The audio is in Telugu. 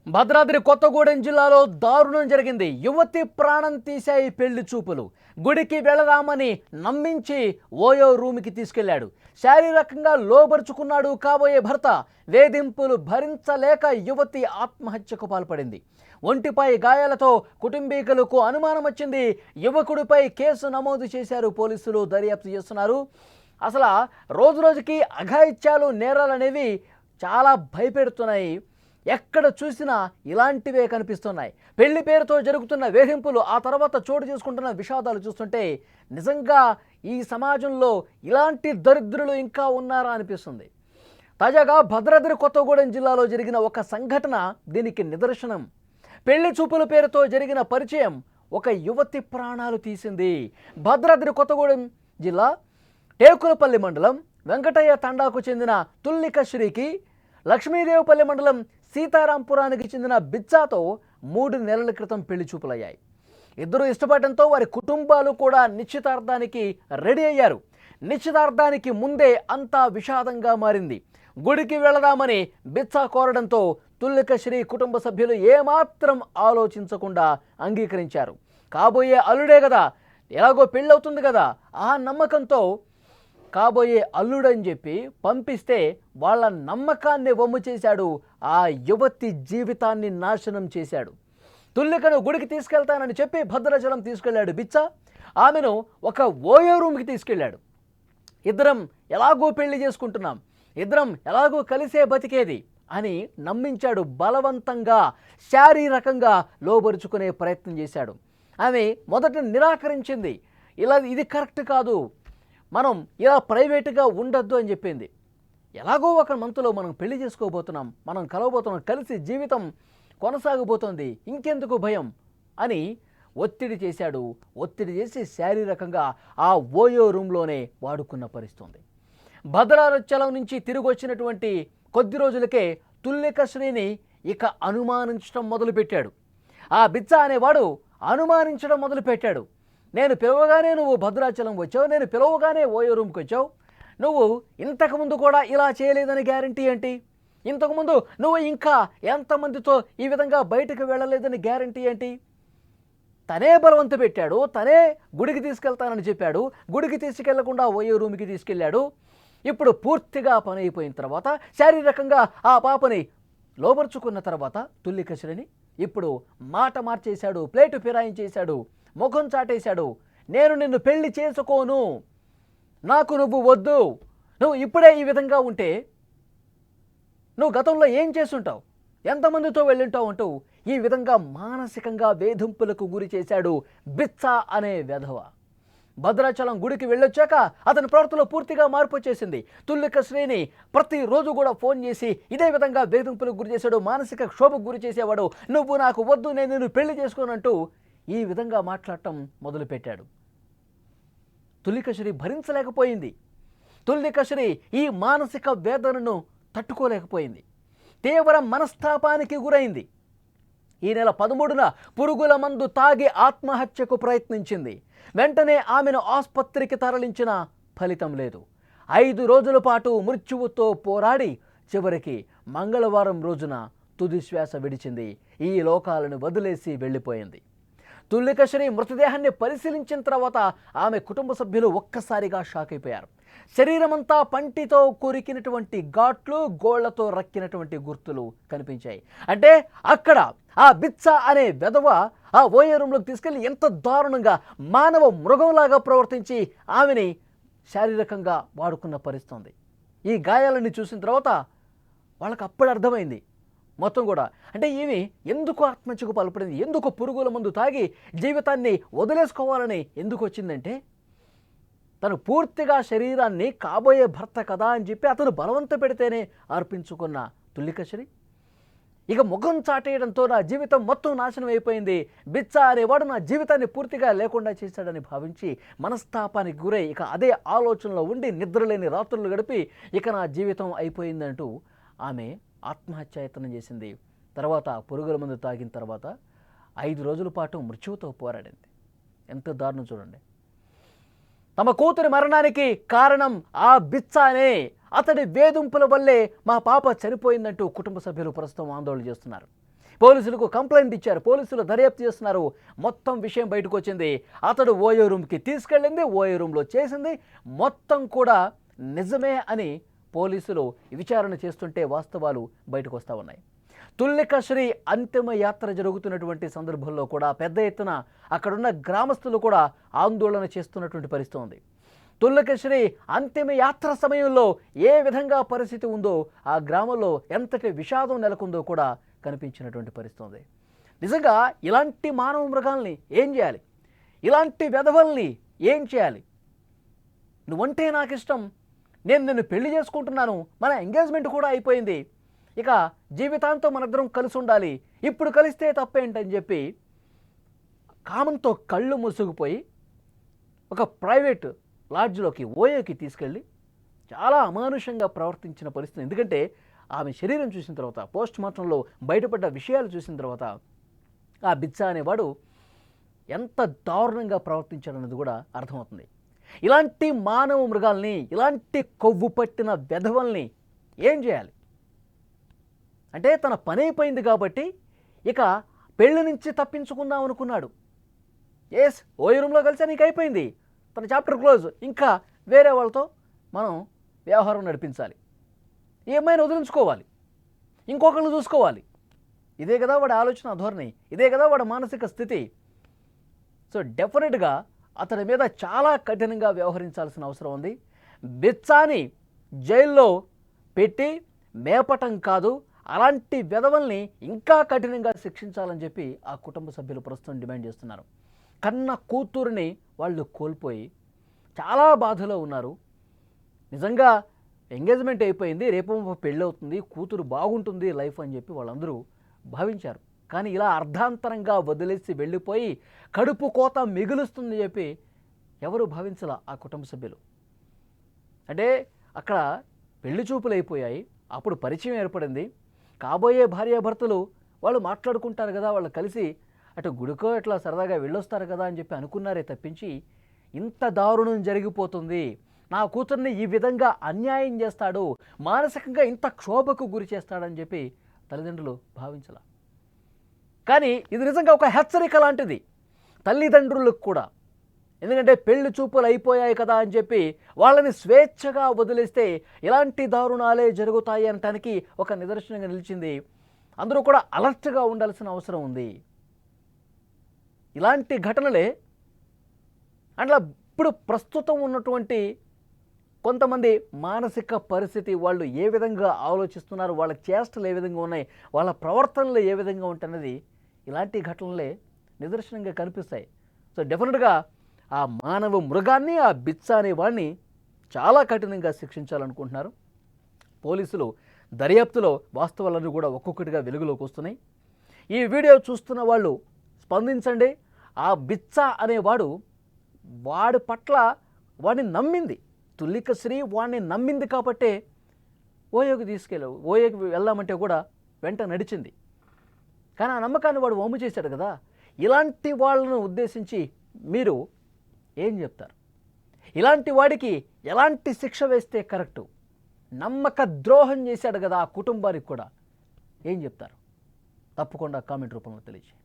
భద్రాద్రి కొత్తగూడెం జిల్లాలో దారుణం జరిగింది. యువతి ప్రాణం తీశాయి పెళ్లి చూపులు. గుడికి వెళదామని నమ్మించి ఓయో రూమ్కి తీసుకెళ్లాడు. శారీరకంగా లోబరుచుకున్నాడు కాబోయే భర్త. వేధింపులు భరించలేక యువతి ఆత్మహత్యకు పాల్పడింది. ఒంటిపై గాయాలతో కుటుంబీకులకు అనుమానం వచ్చింది. యువకుడిపై కేసు నమోదు చేశారు పోలీసులు, దర్యాప్తు చేస్తున్నారు. అసలు రోజు రోజుకి అఘాయిత్యాలు, నేరాలు అనేవి చాలా భయపెడుతున్నాయి. ఎక్కడ చూసినా ఇలాంటివే కనిపిస్తున్నాయి. పెళ్లి పేరుతో జరుగుతున్న వేధింపులు, ఆ తర్వాత చోటు చేసుకుంటున్న విషాదాలు చూస్తుంటే నిజంగా ఈ సమాజంలో ఇలాంటి దరిద్రులు ఇంకా ఉన్నారా అనిపిస్తుంది. తాజాగా భద్రాద్రి కొత్తగూడెం జిల్లాలో జరిగిన ఒక సంఘటన దీనికి నిదర్శనం. పెళ్లి చూపుల పేరుతో జరిగిన పరిచయం ఒక యువతి ప్రాణాలు తీసింది. భద్రాద్రి కొత్తగూడెం జిల్లా టేకులపల్లి మండలం వెంకటయ్య తండాకు చెందిన తుల్లిక శ్రీకి లక్ష్మీదేవపల్లి మండలం సీతారాంపురానికి చెందిన బిచ్చాతో 3 నెలల క్రితం పెళ్లి చూపులయ్యాయి. ఇద్దరు ఇష్టపడటంతో వారి కుటుంబాలు కూడా నిశ్చితార్థానికి రెడీ అయ్యారు. నిశ్చితార్థానికి ముందే అంతా విషాదంగా మారింది. గుడికి వెళదామని బిచ్చా కోరడంతో తుల్లిక శ్రీ కుటుంబ సభ్యులు ఏమాత్రం ఆలోచించకుండా అంగీకరించారు. కాబోయే అల్లుడే కదా, ఎలాగో పెళ్ళవుతుంది కదా, ఆ నమ్మకంతో కాబోయే అల్లుడని చెప్పి పంపిస్తే వాళ్ళ నమ్మకాన్ని వమ్ము చేశాడు. ఆ యువతి జీవితాన్ని నాశనం చేశాడు. తుల్లికను గుడికి తీసుకెళ్తానని చెప్పి భద్రాచలం తీసుకెళ్లాడు బిచ్చా. ఆమెను ఒక ఓయో రూమ్కి తీసుకెళ్లాడు. ఇద్దరం ఎలాగో పెళ్లి చేసుకుంటున్నాం, ఇద్దరం ఎలాగో కలిసే బతికేది అని నమ్మించాడు. బలవంతంగా శారీరకంగా లోబరుచుకునే ప్రయత్నం చేశాడు. ఆమె మొదట నిరాకరించింది. ఇది కరెక్ట్ కాదు, మనం ఇలా ప్రైవేటుగా ఉండొద్దు అని చెప్పింది. ఎలాగో ఒక మంత్లో మనం పెళ్లి చేసుకోబోతున్నాం, మనం కలవబోతున్నాం, కలిసి జీవితం కొనసాగబోతోంది, ఇంకెందుకు భయం అని ఒత్తిడి చేశాడు. ఒత్తిడి చేసి శారీరకంగా ఆ ఓయో రూమ్లోనే వాడుకున్న పరిస్థితి. భద్రాచలం నుంచి తిరిగి వచ్చినటువంటి కొద్ది రోజులకే తుల్లిక శ్రీని ఇక అనుమానించడం మొదలుపెట్టాడు. ఆ బిచ్చా అనేవాడు అనుమానించడం మొదలుపెట్టాడు. నేను పిలవగానే నువ్వు భద్రాచలం వచ్చావు, నేను పిలవగానే ఓయో రూమ్కి వచ్చావు, నువ్వు ఇంతకుముందు కూడా ఇలా చేయలేదని గ్యారంటీ ఏంటి? ఇంతకుముందు నువ్వు ఇంకా ఎంతమందితో ఈ విధంగా బయటకు వెళ్ళలేదని గ్యారంటీ ఏంటి? తనే బలవంత పెట్టాడు, తనే గుడికి తీసుకెళ్తానని చెప్పాడు, గుడికి తీసుకెళ్లకుండా ఓయో రూమ్కి తీసుకెళ్ళాడు. ఇప్పుడు పూర్తిగా పని అయిపోయిన తర్వాత శారీరకంగా ఆ పాపని లోబర్చుకున్న తర్వాత తుల్లిక శ్రీని ఇప్పుడు మాట మార్చేశాడు, ప్లేటు ఫిరాయించేశాడు, ముఖం చాటేశాడు. నేను నిన్ను పెళ్లి చేసుకోను, నాకు నువ్వు వద్దు, నువ్వు ఇప్పుడే ఈ విధంగా ఉంటే నువ్వు గతంలో ఏం చేసుంటావు, ఎంతమందితో వెళ్ళుంటావు అంటూ ఈ విధంగా మానసికంగా వేధింపులకు గురి చేశాడు బిచ్చా అనే వెధవ. భద్రాచలం గుడికి వెళ్ళొచ్చాక అతని ప్రవర్తనలో పూర్తిగా మార్పు వచ్చేసింది. తుల్లిక శ్రీని ప్రతిరోజు కూడా ఫోన్ చేసి ఇదే విధంగా వేధింపులకు గురి చేశాడు, మానసిక క్షోభకు గురి చేసేవాడు. నువ్వు నాకు వద్దు, నేను నిన్ను పెళ్లి చేసుకోనంటూ ఈ విధంగా మాట్లాడటం మొదలుపెట్టాడు. తుల్లిక శ్రీ భరించలేకపోయింది. తుల్లిక శ్రీ ఈ మానసిక వేదనను తట్టుకోలేకపోయింది. తీవ్ర మనస్తాపానికి గురైంది. ఈ నెల 13న పురుగుల మందు తాగి ఆత్మహత్యకు ప్రయత్నించింది. వెంటనే ఆమెను ఆసుపత్రికి తరలించిన ఫలితం లేదు. 5 రోజుల పాటు మృత్యువుతో పోరాడి చివరికి మంగళవారం రోజున తుది శ్వాస విడిచింది. ఈ లోకాలను వదిలేసి వెళ్ళిపోయింది. తుల్లిక శ్రీ మృతదేహాన్ని పరిశీలించిన తర్వాత ఆమె కుటుంబ సభ్యులు ఒక్కసారిగా షాక్ అయిపోయారు. శరీరమంతా పంటితో కొరికినటువంటి ఘాట్లు, గోళ్లతో రక్కినటువంటి గుర్తులు కనిపించాయి. అంటే అక్కడ ఆ బిచ్చా అనే వెధవ ఆ ఓయో రూమ్లోకి తీసుకెళ్లి ఎంత దారుణంగా మానవ మృగంలాగా ప్రవర్తించి ఆమెని శారీరకంగా వాడుకున్న పరిస్థితి. ఈ గాయాలని చూసిన తర్వాత వాళ్ళకి అప్పుడు అర్థమైంది మొత్తం కూడా. అంటే ఈమె ఎందుకు ఆత్మహత్యకు పాల్పడింది, ఎందుకు పురుగుల మందు తాగి జీవితాన్ని వదిలేసుకోవాలని ఎందుకు వచ్చిందంటే తను పూర్తిగా శరీరాన్ని కాబోయే భర్త కదా అని చెప్పి అతను బలవంత పెడితేనే అర్పించుకున్న తుల్లిక శ్రీ ఇక ముఖం చాటేయడంతో నా జీవితం మొత్తం నాశనం అయిపోయింది, బిచ్చా అనేవాడు నా జీవితాన్ని పూర్తిగా లేకుండా చేశాడని భావించి మనస్తాపానికి గురై ఇక అదే ఆలోచనలో ఉండి నిద్రలేని రాత్రులు గడిపి ఇక నా జీవితం అయిపోయిందంటూ ఆమె ఆత్మహత్యాయత్నం చేసింది. తర్వాత పురుగుల మందు తాగిన తర్వాత 5 రోజుల పాటు మృత్యువుతో పోరాడింది. ఎంత దారుణం చూడండి. తమ కూతురి మరణానికి కారణం ఆ బిచ్చానే, అతడి వేధింపుల వల్లే మా పాప చనిపోయిందంటూ కుటుంబ సభ్యులు ప్రస్తుతం ఆందోళన చేస్తున్నారు. పోలీసులకు కంప్లైంట్ ఇచ్చారు, పోలీసులు దర్యాప్తు చేస్తున్నారు. మొత్తం విషయం బయటకు వచ్చింది. అతడు ఓయో రూమ్కి తీసుకెళ్ళింది, ఓయో రూమ్లో చేసింది మొత్తం కూడా నిజమే అని పోలీసులు విచారణ చేస్తుంటే వాస్తవాలు బయటకు వస్తూ ఉన్నాయి. తుల్లిక శ్రీ అంతిమ యాత్ర జరుగుతున్నటువంటి సందర్భంలో కూడా పెద్ద ఎత్తున అక్కడున్న గ్రామస్తులు కూడా ఆందోళన చేస్తున్నటువంటి పరిస్థితి ఉంది. తుల్లిక శ్రీ అంతిమ యాత్ర సమయంలో ఏ విధంగా పరిస్థితి ఉందో, ఆ గ్రామంలో ఎంతటి విషాదం నెలకొందో కూడా కనిపించినటువంటి పరిస్థితి ఉంది. నిజంగా ఇలాంటి మానవ మృగాల్ని ఏం చేయాలి? ఇలాంటి వెధవల్ని ఏం చేయాలి? నువ్వంటే నాకు ఇష్టం, నేను నిన్ను పెళ్లి చేసుకుంటున్నాను, మన ఎంగేజ్మెంట్ కూడా అయిపోయింది, ఇక జీవితాంతం మనిద్దరం కలిసి ఉండాలి, ఇప్పుడు కలిస్తే తప్పేంటని చెప్పి కామంతో కళ్ళు మూసుకుపోయి ఒక ప్రైవేట్ లాడ్జ్లోకి ఓయోకి తీసుకెళ్ళి చాలా అమానుషంగా ప్రవర్తించిన పరిస్థితి. ఎందుకంటే ఆమె శరీరం చూసిన తర్వాత, పోస్ట్ మార్టంలో బయటపడ్డ విషయాలు చూసిన తర్వాత ఆ బిచ్చా అనేవాడు ఎంత దారుణంగా ప్రవర్తించాడన్నది కూడా అర్థమవుతుంది. ఇలాంటి మానవ మృగాల్ని, ఇలాంటి కొవ్వు పట్టిన వెధవల్ని ఏం చేయాలి? అంటే తన పని అయిపోయింది కాబట్టి ఇక పెళ్లి నుంచి తప్పించుకుందాం అనుకున్నాడు. ఎస్, ఓయో రూమ్లో కలిసి నీకు అయిపోయింది, తన చాప్టర్ క్లోజ్, ఇంకా వేరే వాళ్ళతో మనం వ్యవహారం నడిపించాలి, ఈ అమ్మాయిని వదిలించుకోవాలి, ఇంకొకరిని చూసుకోవాలి. ఇదే కదా వాడి ఆలోచన ధోరణి, ఇదే కదా వాడి మానసిక స్థితి. సో డెఫినెట్గా అతని మీద చాలా కఠినంగా వ్యవహరించాల్సిన అవసరం ఉంది. బిచ్చాని జైల్లో పెట్టి మేపటం కాదు, అలాంటి వెధవల్ని ఇంకా కఠినంగా శిక్షించాలని చెప్పి ఆ కుటుంబ సభ్యులు ప్రస్తుతం డిమాండ్ చేస్తున్నారు. కన్న కూతురుని వాళ్ళు కోల్పోయి చాలా బాధలో ఉన్నారు. నిజంగా ఎంగేజ్మెంట్ అయిపోయింది, రేపు పెళ్ళి అవుతుంది, కూతురు బాగుంటుంది లైఫ్ అని చెప్పి వాళ్ళందరూ భావించారు. కానీ ఇలా అర్ధాంతరంగా వదిలేసి వెళ్ళిపోయి కడుపు కోత మిగులుస్తుంది చెప్పి ఎవరు భావించలా ఆ కుటుంబ సభ్యులు. అంటే అక్కడ పెళ్లి చూపులు అయిపోయాయి, అప్పుడు పరిచయం ఏర్పడింది, కాబోయే భార్యాభర్తలు వాళ్ళు మాట్లాడుకుంటారు కదా, వాళ్ళు కలిసి అటు గుడికో ఇట్లా సరదాగా వెళ్ళొస్తారు కదా అని చెప్పి అనుకున్నారే తప్పించి ఇంత దారుణం జరిగిపోతుంది, నా కూతుర్ని ఈ విధంగా అన్యాయం చేస్తాడు, మానసికంగా ఇంత క్షోభకు గురి చేస్తాడని చెప్పి తల్లిదండ్రులు భావించాల. కానీ ఇది నిజంగా ఒక హెచ్చరిక లాంటిది తల్లిదండ్రులకు కూడా. ఎందుకంటే పెళ్లి చూపులు అయిపోయాయి కదా అని చెప్పి వాళ్ళని స్వేచ్ఛగా వదిలేస్తే ఇలాంటి దారుణాలే జరుగుతాయి అనటానికి ఒక నిదర్శనంగా నిలిచింది. అందరూ కూడా అలర్ట్గా ఉండాల్సిన అవసరం ఉంది. ఇలాంటి ఘటనలే అట్లా ఇప్పుడు ప్రస్తుతం ఉన్నటువంటి కొంతమంది మానసిక పరిస్థితి, వాళ్ళు ఏ విధంగా ఆలోచిస్తున్నారు, వాళ్ళ చేష్టలు ఏ విధంగా ఉన్నాయి, వాళ్ళ ప్రవర్తనలు ఏ విధంగా ఉంటున్నది ఇలాంటి ఘటనలే నిదర్శనంగా కనిపిస్తాయి. సో డెఫినెట్గా ఆ మానవ మృగాన్ని, ఆ బిచ్చా అనే వాడిని చాలా కఠినంగా శిక్షించాలనుకుంటున్నారు పోలీసులు. దర్యాప్తులో వాస్తవాలన్నీ కూడా ఒక్కొక్కటిగా వెలుగులోకి వస్తున్నాయి. ఈ వీడియో చూస్తున్న వాళ్ళు స్పందించండి. ఆ బిచ్చా అనేవాడు వాడి పట్ల వాడిని నమ్మింది, తుల్లిక శ్రీ వాడిని నమ్మింది కాబట్టే ఓయోకి వెళ్దామంటే కూడా వెంట నడిచింది. కానీ ఆ నమ్మకాన్ని వాడు వమ్ము చేశాడు కదా. ఇలాంటి వాళ్ళను ఉద్దేశించి మీరు ఏం చెప్తారు? ఇలాంటి వాడికి ఎలాంటి శిక్ష వేస్తే కరెక్టు? నమ్మక ద్రోహం చేశాడు కదా ఆ కుటుంబానికి కూడా, ఏం చెప్తారు? తప్పకుండా కామెంట్ రూపంలో తెలియజేయండి.